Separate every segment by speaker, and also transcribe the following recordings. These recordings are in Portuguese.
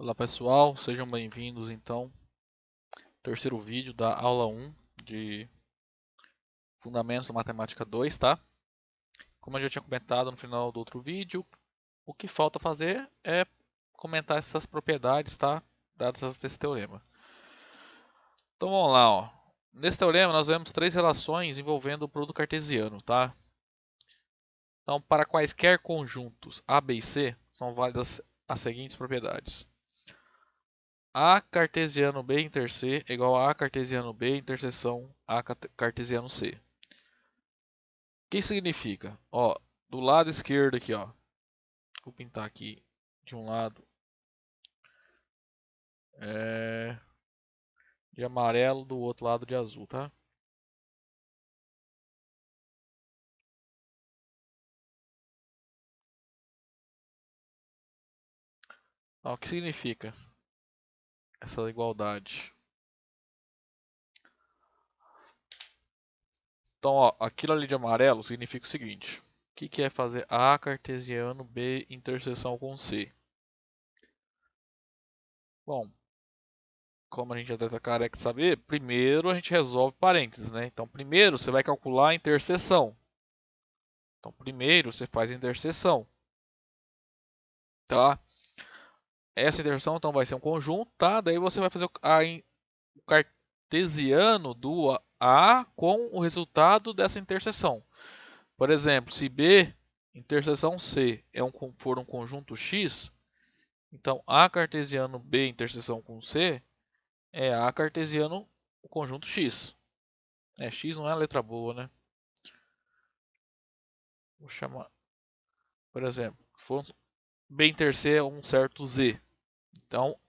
Speaker 1: Olá pessoal, sejam bem-vindos então ao terceiro vídeo da aula 1 de Fundamentos da Matemática 2, tá? Como eu já tinha comentado no final do outro vídeo, o que falta fazer é comentar essas propriedades, tá? Dadas desse teorema. Então vamos lá, ó. Nesse teorema nós vemos três relações envolvendo o produto cartesiano, tá? Então, para quaisquer conjuntos A, B e C, são válidas as seguintes propriedades. A cartesiano B inter C é igual a cartesiano B interseção A cartesiano C. O que significa? Ó, do lado esquerdo aqui, ó. Vou pintar aqui de um lado de amarelo, do outro lado de azul, tá? Ó, o que significa essa igualdade? Então, ó, aquilo ali de amarelo significa o seguinte. O que é fazer A cartesiano B interseção com C? Bom, como a gente já deve estar careca de saber, primeiro a gente resolve parênteses, né? Então, primeiro você vai calcular a interseção. Então, primeiro você faz a interseção, tá? Essa interseção, então, vai ser um conjunto, tá? Daí você vai fazer o cartesiano do A com o resultado dessa interseção. Por exemplo, se B interseção C for um conjunto X, então A cartesiano B interseção com C é A cartesiano o conjunto X. X não é a letra boa, né? Vou chamar, por exemplo, B inter C é um certo Z. Então,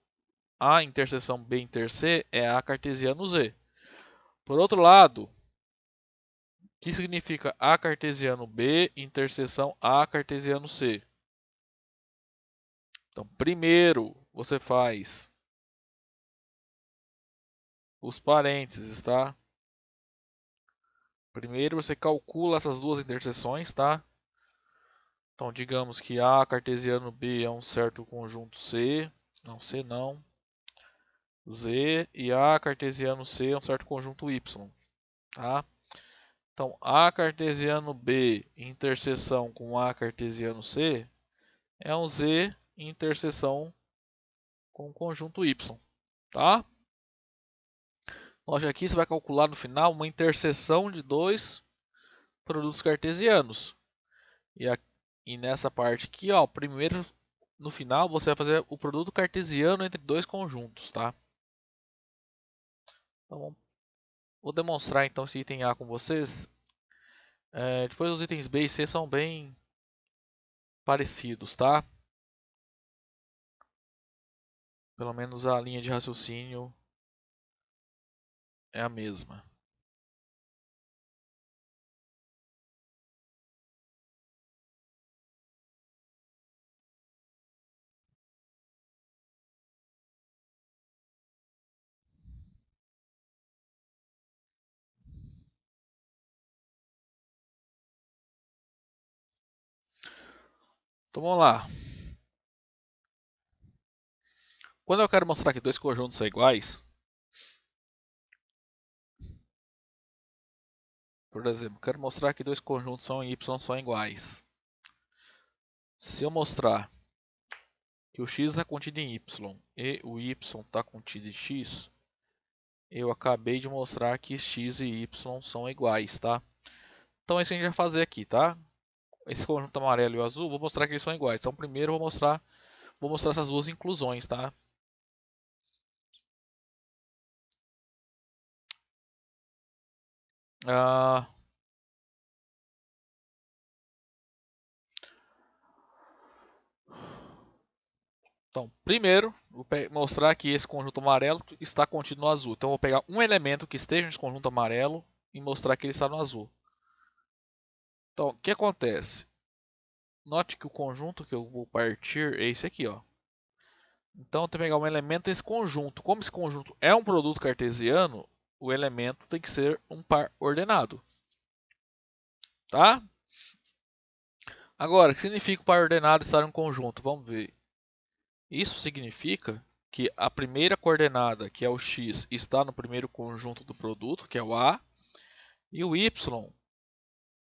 Speaker 1: A interseção B inter C é A cartesiano Z. Por outro lado, o que significa A cartesiano B interseção A cartesiano C? Então, primeiro você faz os parênteses, tá? Primeiro você calcula essas duas interseções, tá? Então, digamos que A cartesiano B é um certo conjunto C, não C não, Z, e A cartesiano C é um certo conjunto Y, tá? Então, A cartesiano B interseção com A cartesiano C é um Z interseção com o conjunto Y, tá? Hoje aqui você vai calcular no final uma interseção de dois produtos cartesianos. E nessa parte aqui, ó, primeiro no final você vai fazer o produto cartesiano entre dois conjuntos, tá? Então, vou demonstrar então esse item A com vocês. Depois os itens B e C são bem parecidos, tá? Pelo menos a linha de raciocínio é a mesma. Então vamos lá. Quando eu quero mostrar que dois conjuntos são iguais, por exemplo, quero mostrar que dois conjuntos são em Y são iguais. Se eu mostrar que o x está contido em y e o y está contido em x, eu acabei de mostrar que x e y são iguais, tá? Então isso a gente vai fazer aqui, tá? Esse conjunto amarelo e o azul, vou mostrar que eles são iguais. Então primeiro eu vou mostrar essas duas inclusões, tá? Então, primeiro, vou mostrar que esse conjunto amarelo está contido no azul. Então, vou pegar um elemento que esteja nesse conjunto amarelo e mostrar que ele está no azul. Então, o que acontece? Note que o conjunto que eu vou partir é esse aqui, ó. Então, eu tenho que pegar um elemento desse conjunto. Como esse conjunto é um produto cartesiano, o elemento tem que ser um par ordenado. Tá? Agora, o que significa o par ordenado estar em um conjunto? Vamos ver. Isso significa que a primeira coordenada, que é o x, está no primeiro conjunto do produto, que é o A, e o y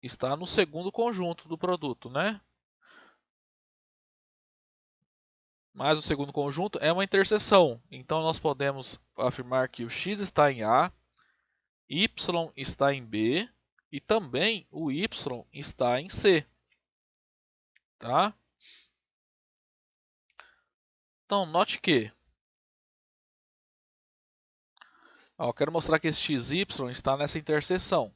Speaker 1: está no segundo conjunto do produto, né? Mas o segundo conjunto é uma interseção, então nós podemos afirmar que o x está em A, y está em B e também o y está em C, tá? Então, note que eu quero mostrar que esse xy está nessa interseção.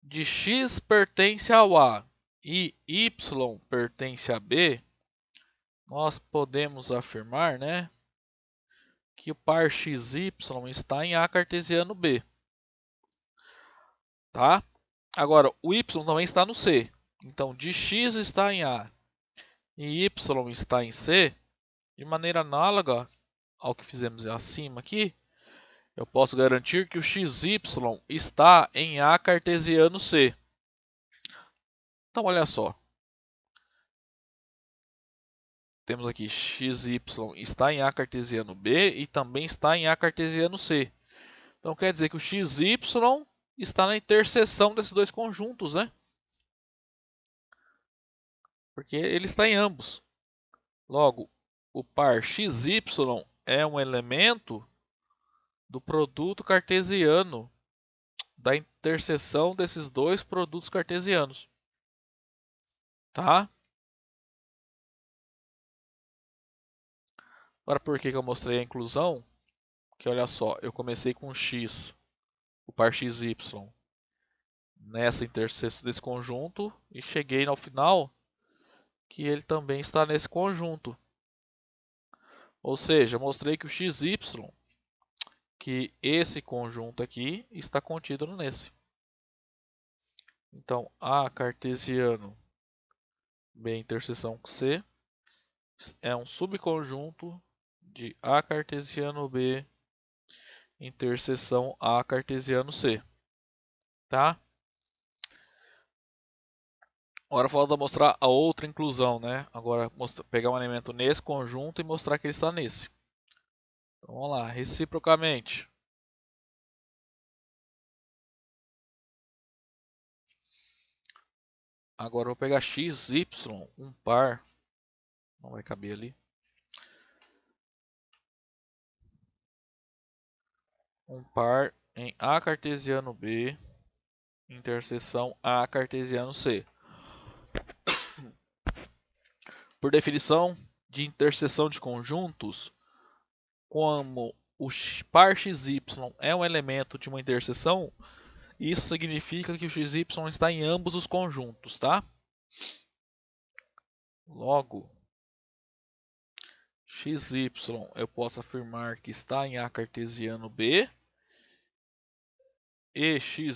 Speaker 1: De x pertence ao A e y pertence a B, nós podemos afirmar, né, que o par xy está em A cartesiano B. Tá? Agora, o y também está no C. Então, de x está em A e y está em C, de maneira análoga ao que fizemos acima aqui, eu posso garantir que o xy está em A cartesiano C. Então, olha só. Temos aqui xy está em A cartesiano B e também está em A cartesiano C. Então, quer dizer que o xy está na interseção desses dois conjuntos, né? Porque ele está em ambos. Logo, o par xy é um elemento do produto cartesiano, da interseção desses dois produtos cartesianos. Tá? Agora, por que eu mostrei a inclusão? Que olha só, eu comecei com x, o par xy, nessa interseção desse conjunto e cheguei ao final que ele também está nesse conjunto. Ou seja, mostrei que o xy, que esse conjunto aqui está contido nesse. Então, A cartesiano B interseção com C é um subconjunto de A cartesiano B interseção A cartesiano C. Tá? Agora falta mostrar a outra inclusão, né? Agora pegar um elemento nesse conjunto e mostrar que ele está nesse. Então, vamos lá, reciprocamente. Agora eu vou pegar x, y, um par. Não vai caber ali. Um par em A cartesiano B interseção A cartesiano C. Por definição de interseção de conjuntos, como o par xy é um elemento de uma interseção, isso significa que o xy está em ambos os conjuntos, tá? Logo, xy eu posso afirmar que está em A cartesiano B e xy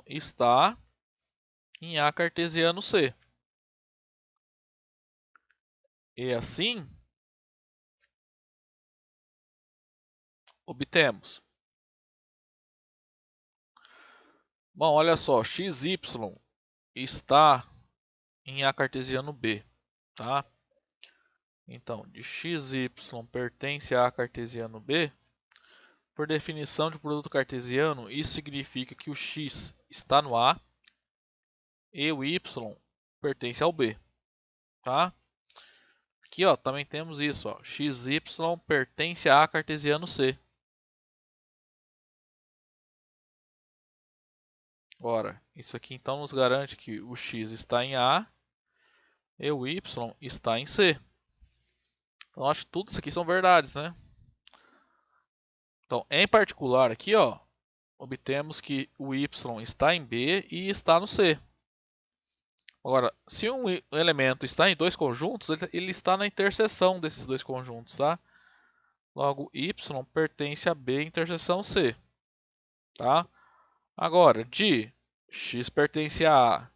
Speaker 1: está em A cartesiano C. E assim, obtemos. Bom, olha só, xy está em A cartesiano B, tá? Então, de xy pertence a A cartesiano B, por definição de produto cartesiano, isso significa que o x está no A e o y pertence ao B, tá? Aqui, ó, também temos isso, ó, xy pertence a A cartesiano C. Ora, isso aqui então nos garante que o x está em A e o y está em C. Então, acho que tudo isso aqui são verdades, né? Então, em particular aqui, ó, obtemos que o y está em B e está no C. Agora, se um elemento está em dois conjuntos, ele está na interseção desses dois conjuntos, tá? Logo, y pertence a B interseção C, tá? Agora, de x pertence a A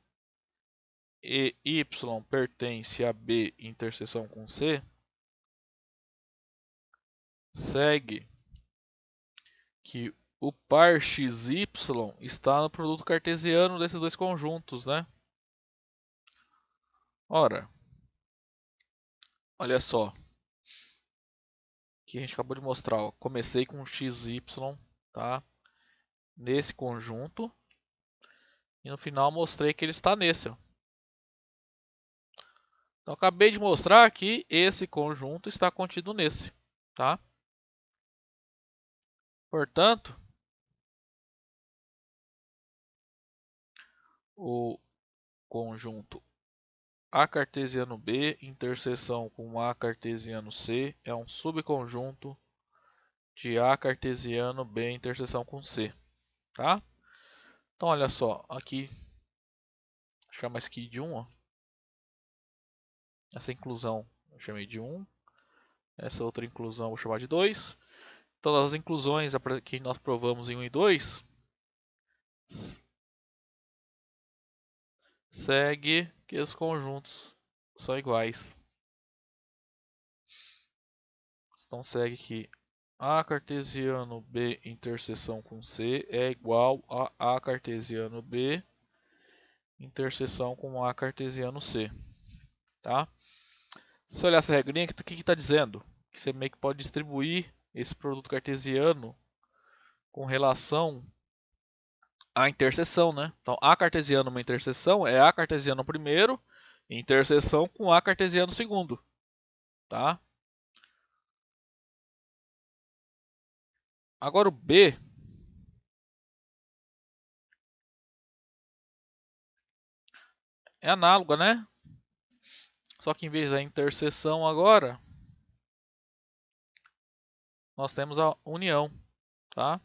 Speaker 1: e y pertence a B interseção com C, segue que o par xy está no produto cartesiano desses dois conjuntos, né? Ora, Olha só, que a gente acabou de mostrar, ó. Comecei com XY, tá? Nesse conjunto. E no final mostrei que ele está nesse, ó. Então acabei de mostrar que esse conjunto está contido nesse, tá? Portanto, o conjunto A cartesiano B interseção com A cartesiano C é um subconjunto de A cartesiano B interseção com C, tá? Então olha só, aqui chama isso aqui de 1, ó. Essa inclusão eu chamei de 1, essa outra inclusão eu vou chamar de 2. Todas as inclusões que nós provamos em 1 e 2 segue que os conjuntos são iguais. Então segue que A cartesiano B interseção com C é igual a A cartesiano B interseção com A cartesiano C, tá? Se olhar essa regrinha, o que está dizendo? Que você meio que pode distribuir esse produto cartesiano com relação à interseção, né? Então, A cartesiano uma interseção é A cartesiano primeiro em interseção com A cartesiano segundo, tá? Agora o B é análoga, né? Só que em vez da interseção agora, nós temos a união, tá?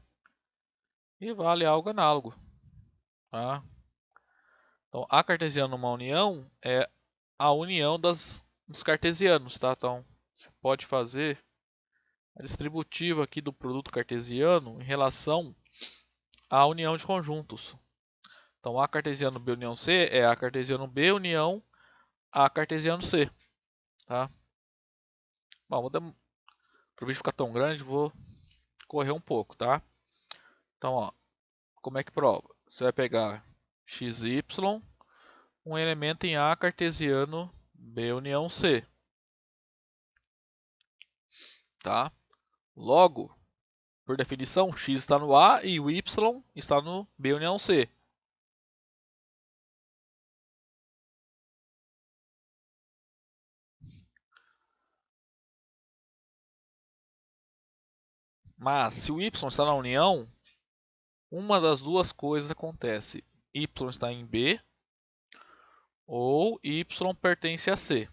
Speaker 1: E vale algo análogo, tá? Então, a cartesiana uma união é a união dos cartesianos, tá? Então, você pode fazer a distributiva aqui do produto cartesiano em relação à união de conjuntos. Então, A cartesiano B união C é A cartesiano B união A cartesiano C, tá? Bom, para o vídeo ficar tão grande, vou correr um pouco, tá? Então, ó, como é que prova? Você vai pegar XY, um elemento em A cartesiano B união C, tá? Logo, por definição, x está no A e o y está no B união C. Mas se o y está na união, uma das duas coisas acontece. Y está em B ou y pertence a C.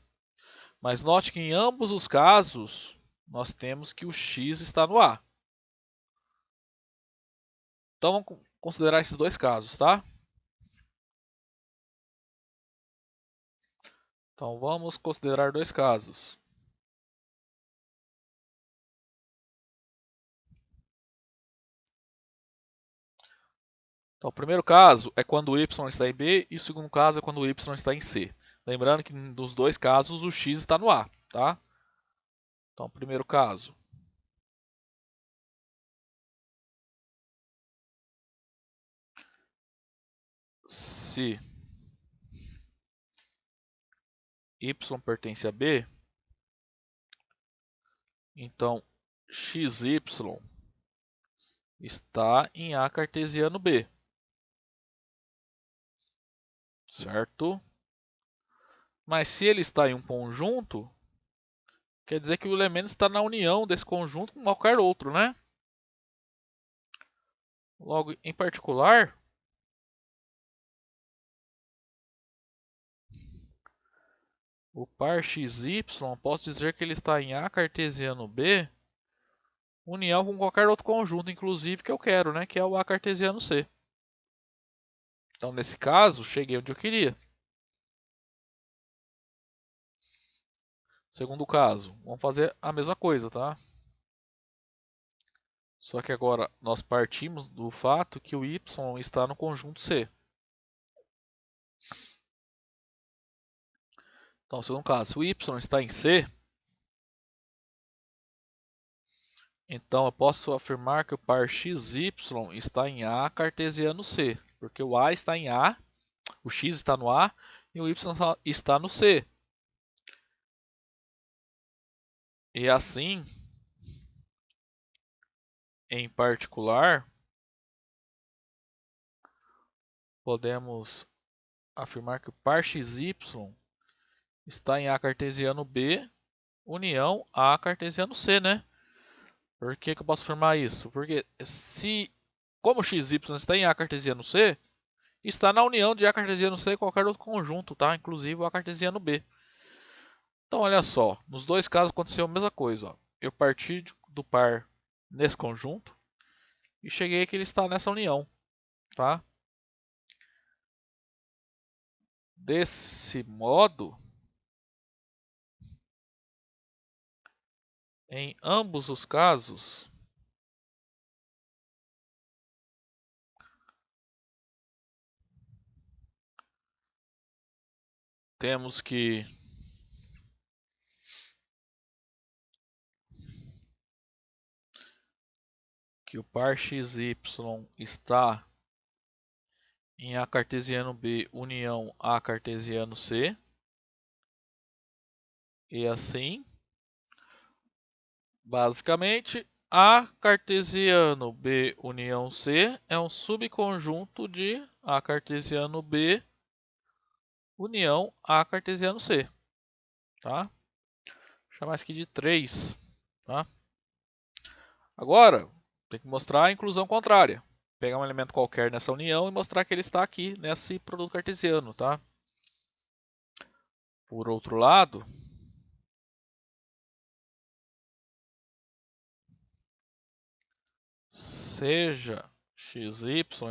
Speaker 1: Mas note que em ambos os casos, nós temos que o x está no A. Então vamos considerar esses dois casos, tá? Então vamos considerar dois casos. Então, o primeiro caso é quando o y está em B e o segundo caso é quando o y está em C. Lembrando que nos dois casos o x está no A, tá? Então, primeiro caso. Se y pertence a B, então xy está em A cartesiano B, certo? Mas se ele está em um conjunto, quer dizer que o elemento está na união desse conjunto com qualquer outro, né? Logo, em particular, o par xy, posso dizer que ele está em A cartesiano B, união com qualquer outro conjunto, inclusive que eu quero, né? Que é o A cartesiano C. Então, nesse caso, cheguei onde eu queria. Segundo caso, vamos fazer a mesma coisa, tá? Só que agora nós partimos do fato que o y está no conjunto C. Então, segundo caso, se o y está em C, então eu posso afirmar que o par xy está em A cartesiano C, porque o A está em A, o x está no A e o y está no C. E assim, em particular, podemos afirmar que o par xy está em A cartesiano B união A cartesiano C, né? Por que que eu posso afirmar isso? Porque como xy está em A cartesiano C, está na união de A cartesiano C e qualquer outro conjunto, tá? Inclusive o A cartesiano B. Então, olha só, nos dois casos aconteceu a mesma coisa. Ó. Eu parti do par nesse conjunto e cheguei que ele está nessa união, tá? Desse modo, em ambos os casos, temos que o par xy está em A cartesiano B união A cartesiano C. E assim, basicamente, A cartesiano B união C é um subconjunto de A cartesiano B união A cartesiano C. Tá? Vou chamar isso aqui de 3. Tá? Agora, tem que mostrar a inclusão contrária. Pegar um elemento qualquer nessa união e mostrar que ele está aqui nesse produto cartesiano. Tá? Por outro lado, seja xy,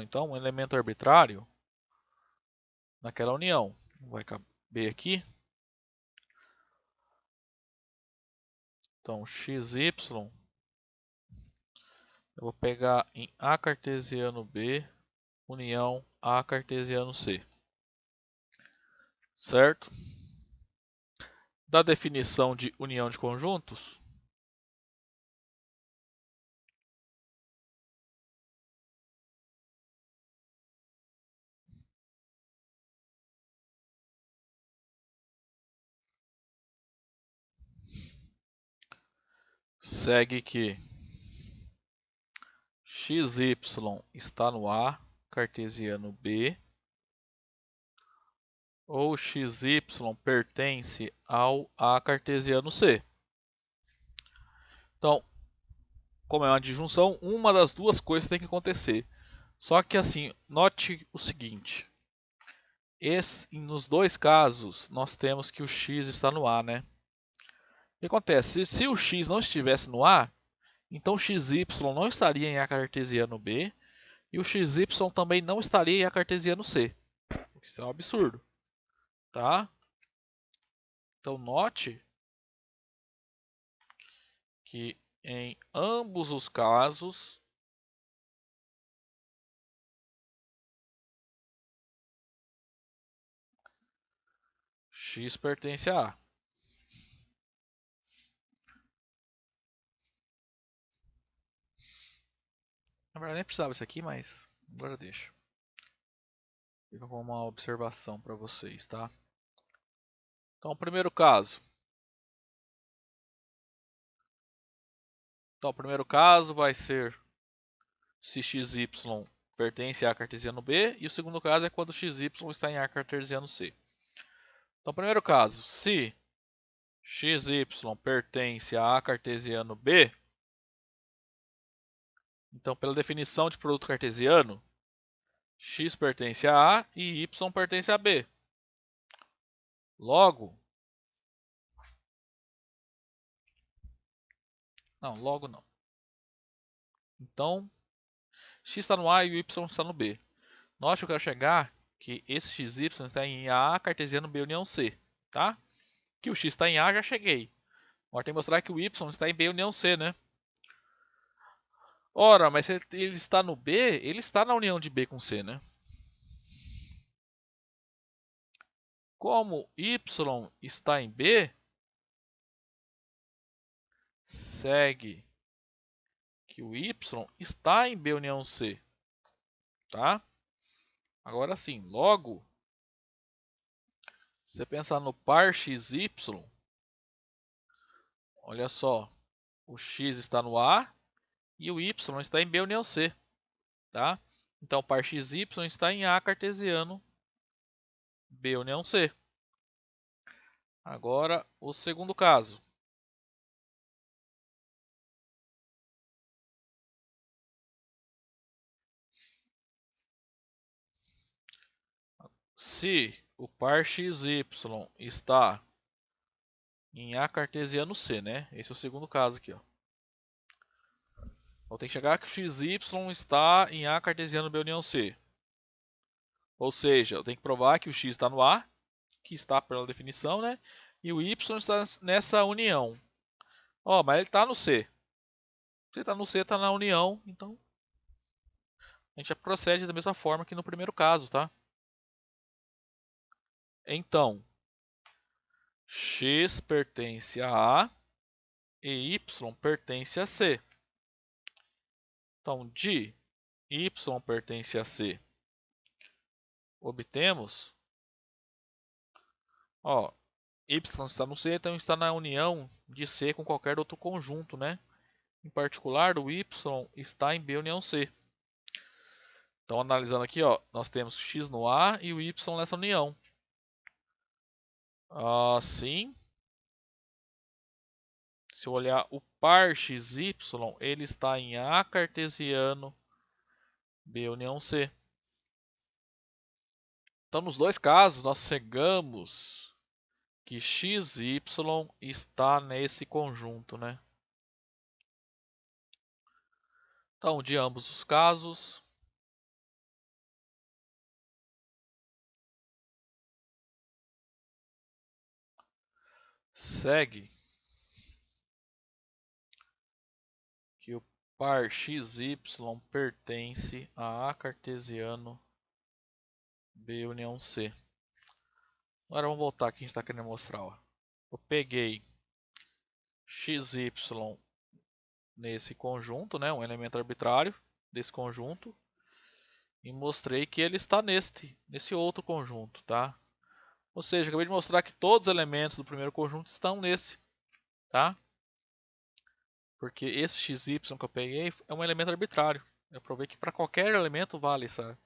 Speaker 1: então, um elemento arbitrário naquela união. Vai caber aqui. Então, xy, eu vou pegar em A cartesiano B união A cartesiano C. Certo? Da definição de união de conjuntos, segue que xy está no A cartesiano B ou xy pertence ao A cartesiano C. Então, como é uma disjunção, uma das duas coisas tem que acontecer. Só que assim, note o seguinte. Nos dois casos, nós temos que o x está no A, né? O que acontece? Se o x não estivesse no A, então o xy não estaria em A cartesiano B e o xy também não estaria em A cartesiano C. Isso é um absurdo, tá? Então note que em ambos os casos x pertence a A. Na verdade nem precisava isso aqui, mas agora deixa. Fica como uma observação para vocês, tá? Então, o primeiro caso. Então, o primeiro caso vai ser se xy pertence a cartesiano B, e o segundo caso é quando xy está em A cartesiano C. Então, primeiro caso, se xy pertence a A cartesiano B, então, pela definição de produto cartesiano, x pertence a A e y pertence a B. Logo, logo não. Então, x está no A e o y está no B. Note que eu quero chegar que esse xy está em A cartesiano B união C, tá? Que o x está em A, já cheguei. Agora tem que mostrar que o y está em B união C, né? Ora, mas se ele está no B, ele está na união de B com C, né? Como y está em B, segue que o y está em B união C, tá? Agora sim, logo, se você pensar no par xy, olha só, o x está no A e o y está em B união C, tá? Então, par xy está em A cartesiano B união C. Agora, o segundo caso. Se o par xy está em A cartesiano C, né? Esse é o segundo caso aqui, ó. Então tem que chegar que o xy está em A cartesiano B união C. Ou seja, eu tenho que provar que o x está no A, que está pela definição, né? E o y está nessa união. Ó, mas ele está no C. Se está no C, está na união, então a gente já procede da mesma forma que no primeiro caso, tá? Então, x pertence a A e y pertence a C. Então, de y pertence a C, obtemos, ó, y está no C, então está na união de C com qualquer outro conjunto, né? Em particular, o y está em B união C. Então, analisando aqui, ó, nós temos x no A e o y nessa união. Assim, se eu olhar o par xy, ele está em A cartesiano B união C. Então, nos dois casos, nós chegamos que xy está nesse conjunto, né? Então, de ambos os casos, segue que o par xy pertence a A cartesiano B união C. Agora vamos voltar aqui, a gente está querendo mostrar. Ó. Eu peguei xy nesse conjunto, né, um elemento arbitrário desse conjunto, e mostrei que ele está nesse outro conjunto, tá? Ou seja, acabei de mostrar que todos os elementos do primeiro conjunto estão nesse, tá? Porque esse xy que eu peguei é um elemento arbitrário. Eu provei que para qualquer elemento vale essa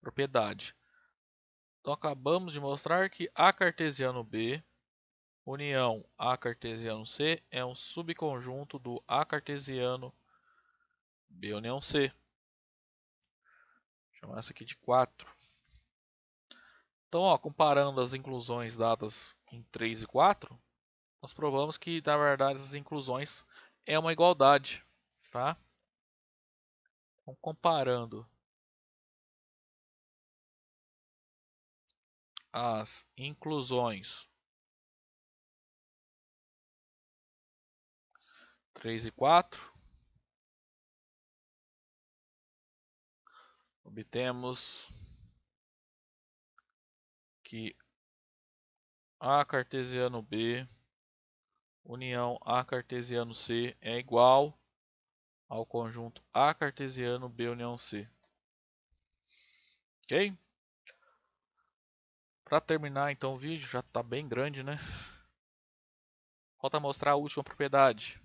Speaker 1: propriedade. Então acabamos de mostrar que A cartesiano B união A cartesiano C é um subconjunto do A cartesiano B união C. Vou chamar essa aqui de 4. Então, ó, comparando as inclusões dadas em 3 e 4, nós provamos que, na verdade, as inclusões é uma igualdade, tá? Então, comparando as inclusões 3 e 4, obtemos que A cartesiano B união A cartesiano C é igual ao conjunto A cartesiano B união C. Ok? Para terminar então o vídeo, já está bem grande, né? Falta mostrar a última propriedade.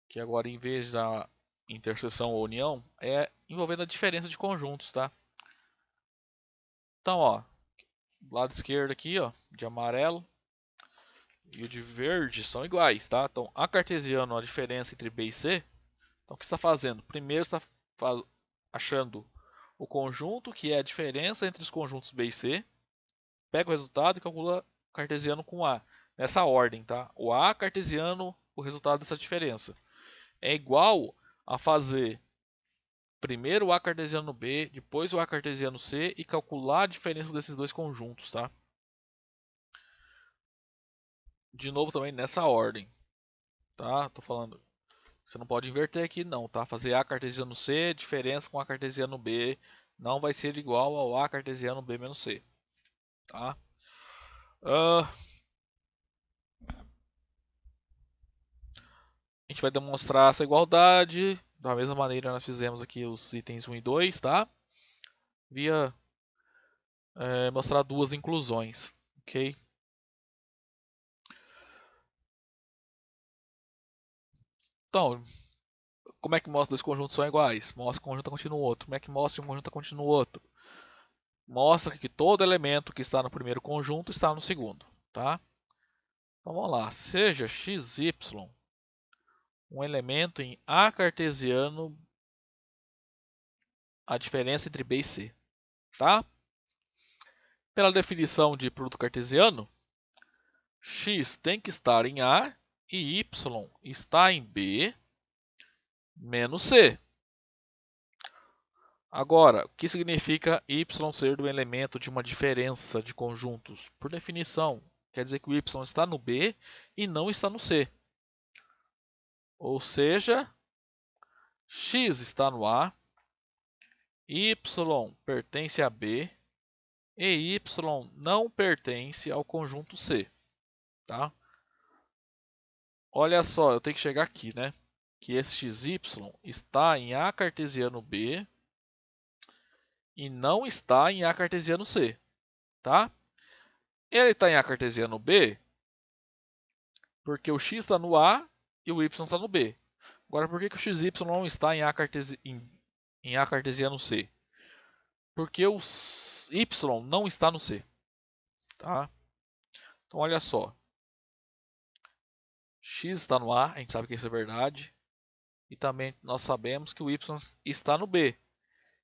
Speaker 1: Que agora em vez da interseção ou união, é envolvendo a diferença de conjuntos, tá? Então, ó, do lado esquerdo aqui, ó, de amarelo, e o de verde são iguais, tá? Então, a cartesiano, a diferença entre B e C, então o que você está fazendo? Primeiro você está achando o conjunto, que é a diferença entre os conjuntos B e C, pega o resultado e calcula cartesiano com A. Nessa ordem, tá? O A cartesiano, o resultado dessa diferença. É igual a fazer primeiro o A cartesiano B, depois o A cartesiano C e calcular a diferença desses dois conjuntos, tá? De novo também nessa ordem, tá? Tô falando, você não pode inverter aqui não, tá? Fazer A cartesiano C, diferença com A cartesiano B, não vai ser igual ao A cartesiano B menos C, tá? A gente vai demonstrar essa igualdade, da mesma maneira nós fizemos aqui os itens 1 e 2, tá? Via mostrar duas inclusões, ok? Então, como é que mostra dois conjuntos são iguais? Mostra que um conjunto continua o outro. Como é que mostra que um conjunto continua o outro? Mostra que todo elemento que está no primeiro conjunto está no segundo, tá? Então vamos lá, seja xy um elemento em A cartesiano a diferença entre B e C, tá? Pela definição de produto cartesiano, x tem que estar em A e y está em B menos C. Agora, o que significa y ser do elemento de uma diferença de conjuntos? Por definição, quer dizer que o y está no B e não está no C. Ou seja, x está no A, y pertence a B e y não pertence ao conjunto C, tá? Olha só, eu tenho que chegar aqui, né? Que esse xy está em A cartesiano B e não está em A cartesiano C, tá? Ele está em A cartesiano B porque o x está no A e o y está no B. Agora, por que o xy não está em A cartesiano C? Porque o y não está no C, tá? Então, olha só. X está no A, a gente sabe que isso é verdade. E também nós sabemos que o y está no B.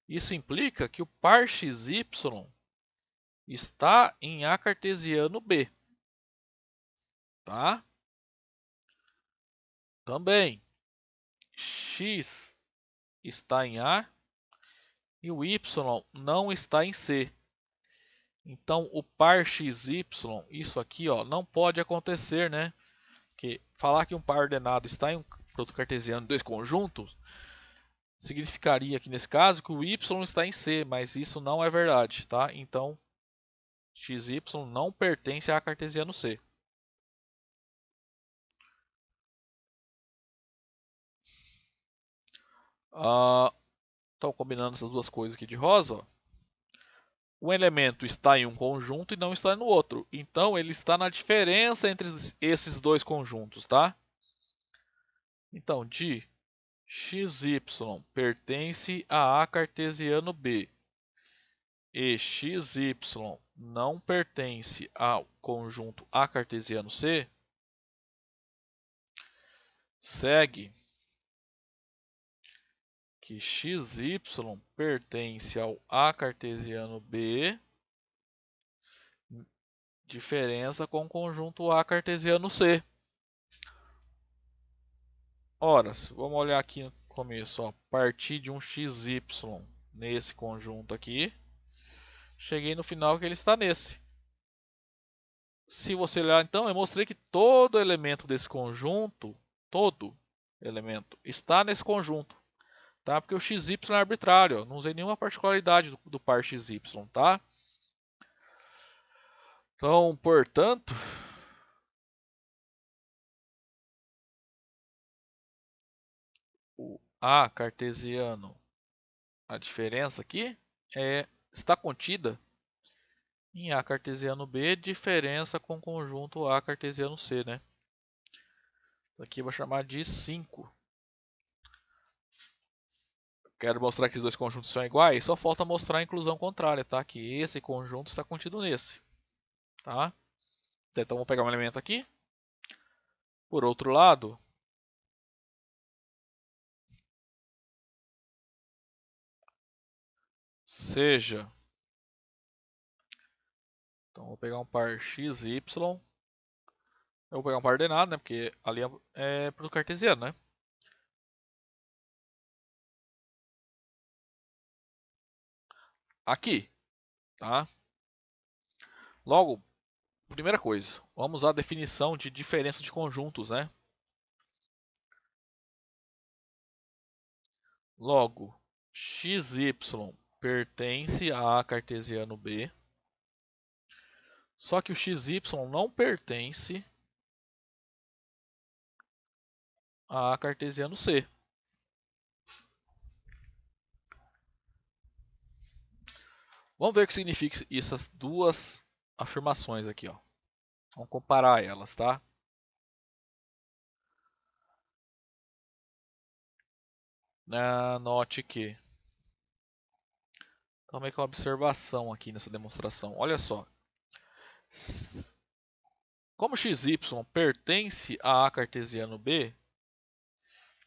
Speaker 1: Isso implica que o par xy está em A cartesiano B, tá? Também, x está em A e o y não está em C. Então, o par xy, isso aqui, ó, não pode acontecer, né? Porque falar que um par ordenado está em um produto cartesiano de dois conjuntos significaria que, nesse caso, que o y está em C, mas isso não é verdade, tá? Então, xy não pertence a cartesiano C. Então, combinando essas duas coisas aqui de rosa, ó, um elemento está em um conjunto e não está no outro. Então, ele está na diferença entre esses dois conjuntos, tá? Então, de xy pertence a cartesiano B e xy não pertence ao conjunto A cartesiano C, segue que xy pertence ao A cartesiano B, diferença com o conjunto A cartesiano C. Ora, vamos olhar aqui no começo, ó, partir de um xy nesse conjunto aqui, cheguei no final que ele está nesse. Se você olhar, então, eu mostrei que todo elemento desse conjunto, todo elemento, está nesse conjunto, tá? Porque o xy é arbitrário, ó, não usei nenhuma particularidade do par xy, tá? Então, portanto, o A cartesiano, a diferença aqui, está contida em A cartesiano B, diferença com o conjunto A cartesiano C, né? Aqui eu vou chamar de 5. Quero mostrar que os dois conjuntos são iguais, só falta mostrar a inclusão contrária, tá? Que esse conjunto está contido nesse, tá? Então, vou pegar um elemento aqui. Por outro lado, seja... Então, vou pegar um par xy. Eu vou pegar um par ordenado, né? Porque ali é produto cartesiano, né? Aqui, tá? Logo, primeira coisa, vamos usar a definição de diferença de conjuntos, né? Logo, xy pertence a cartesiano B, só que o xy não pertence a cartesiano C. Vamos ver o que significa essas duas afirmações aqui, ó. Vamos comparar elas, tá? note que... Então, meio que uma observação aqui nessa demonstração. Olha só. Como xy pertence a A cartesiano B,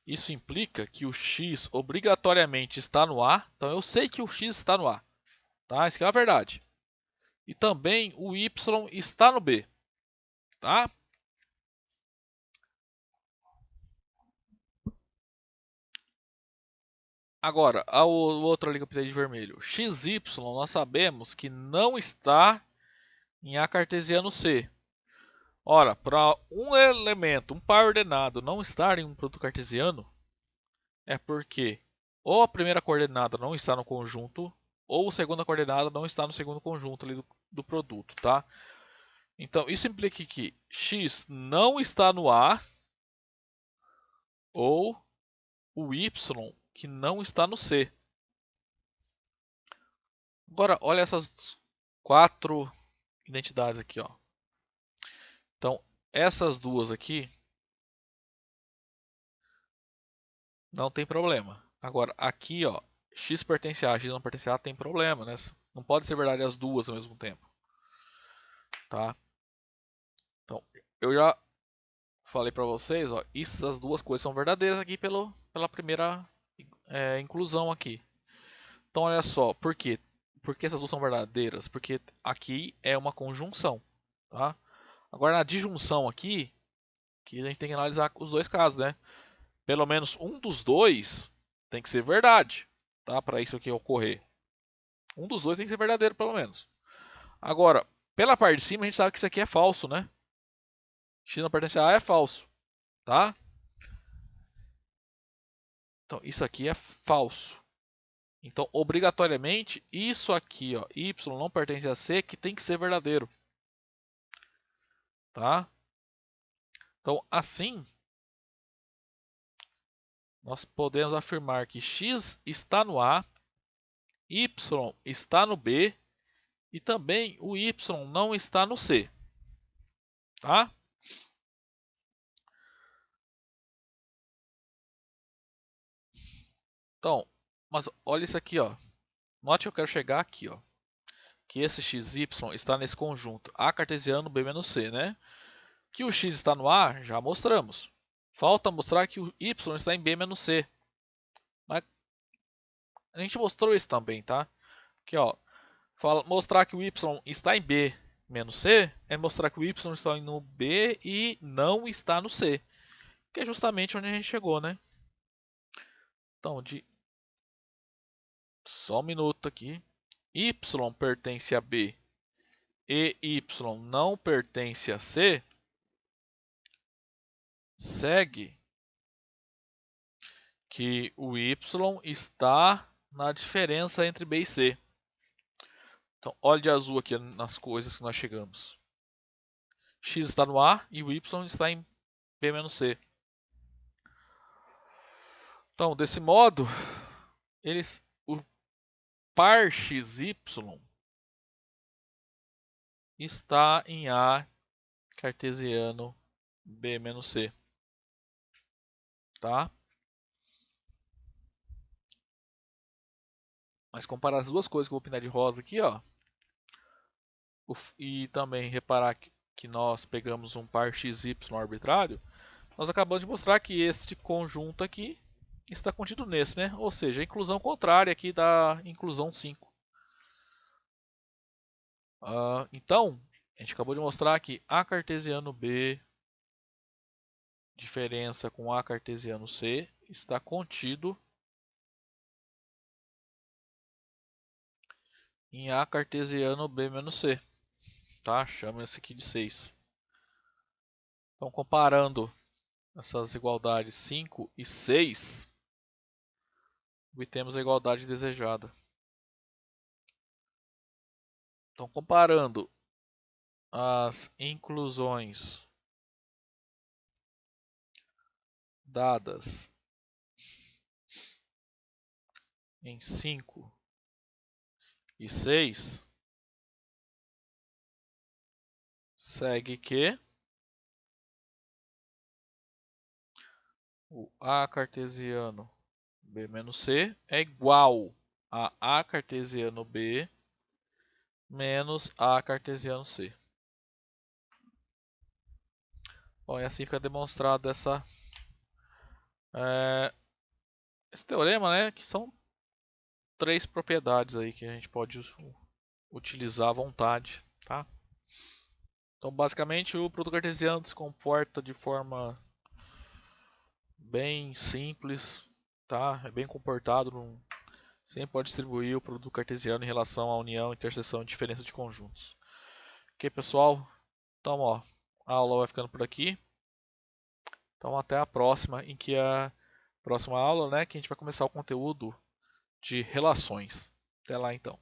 Speaker 1: isso implica que o x obrigatoriamente está no A. Então, eu sei que o x está no A. Tá? Isso aqui é a verdade. E também o y está no B. Tá? Agora, o outro ali que eu pintei de vermelho. xy, nós sabemos que não está em A cartesiano C. Ora, para um elemento, um par ordenado, não estar em um produto cartesiano, é porque ou a primeira coordenada não está no conjunto, ou a segunda coordenada não está no segundo conjunto ali do produto, tá? Então, isso implica que x não está no A, ou o y que não está no C. Agora, olha essas 4 identidades aqui, ó. Então, essas duas aqui não tem problema. Agora, aqui, ó, x pertence a, x não pertence a, tem problema, né? Não pode ser verdade as duas ao mesmo tempo, tá? Então, eu já falei para vocês, ó, essas duas coisas são verdadeiras aqui pela primeira inclusão aqui. Então, olha só, por quê? Por que essas duas são verdadeiras? Porque aqui é uma conjunção, tá? Agora, na disjunção aqui, que a gente tem que analisar os dois casos, né? Pelo menos um dos dois tem que ser verdade, tá? Para isso aqui ocorrer. Um dos dois tem que ser verdadeiro, pelo menos. Agora, pela parte de cima, a gente sabe que isso aqui é falso, né? X não pertence a A é falso, tá? Então, isso aqui é falso. Então, obrigatoriamente, isso aqui, ó, y não pertence a C, que tem que ser verdadeiro, tá? Então, assim, nós podemos afirmar que x está no A, y está no B e também o y não está no C, tá? Então, mas olha isso aqui, ó. Note que eu quero chegar aqui, ó. Que esse xy está nesse conjunto A cartesiano B menos C, né? Que o x está no A, já mostramos. Falta mostrar que o y está em B menos C. Mas a gente mostrou isso também, tá? Aqui, ó. Mostrar que o y está em B menos C é mostrar que o y está no B e não está no C. Que é justamente onde a gente chegou, né? Então, só um minuto aqui. Y pertence a B e y não pertence a C, segue que o y está na diferença entre B e C. Então, olha de azul aqui nas coisas que nós chegamos. X está no A e o y está em B menos C. Então, desse modo, o par XY está em A cartesiano B menos C. Tá? Mas comparar as duas coisas que eu vou pintar de rosa aqui, ó. E também reparar que nós pegamos um par XY arbitrário. Nós acabamos de mostrar que este conjunto aqui está contido nesse, né? Ou seja, a inclusão contrária aqui da inclusão 5. Então, a gente acabou de mostrar que A cartesiano B, diferença com A cartesiano C, está contido em A cartesiano B menos C. Tá? Chama esse aqui de 6. Então, comparando essas igualdades 5 e 6, obtemos a igualdade desejada. Então, comparando as inclusões dadas em 5 e 6, segue que o A cartesiano B menos C é igual a A cartesiano B menos A cartesiano C. Bom, e assim fica demonstrado esse teorema, né? Que são 3 propriedades aí que a gente pode utilizar à vontade, tá? Então, basicamente, o produto cartesiano se comporta de forma bem simples, tá? É bem comportado, sempre pode distribuir o produto cartesiano em relação à união, interseção e diferença de conjuntos. Ok, pessoal? Então, ó, a aula vai ficando por aqui. Então, até a próxima, em que a próxima aula, né, que a gente vai começar o conteúdo de relações. Até lá, então.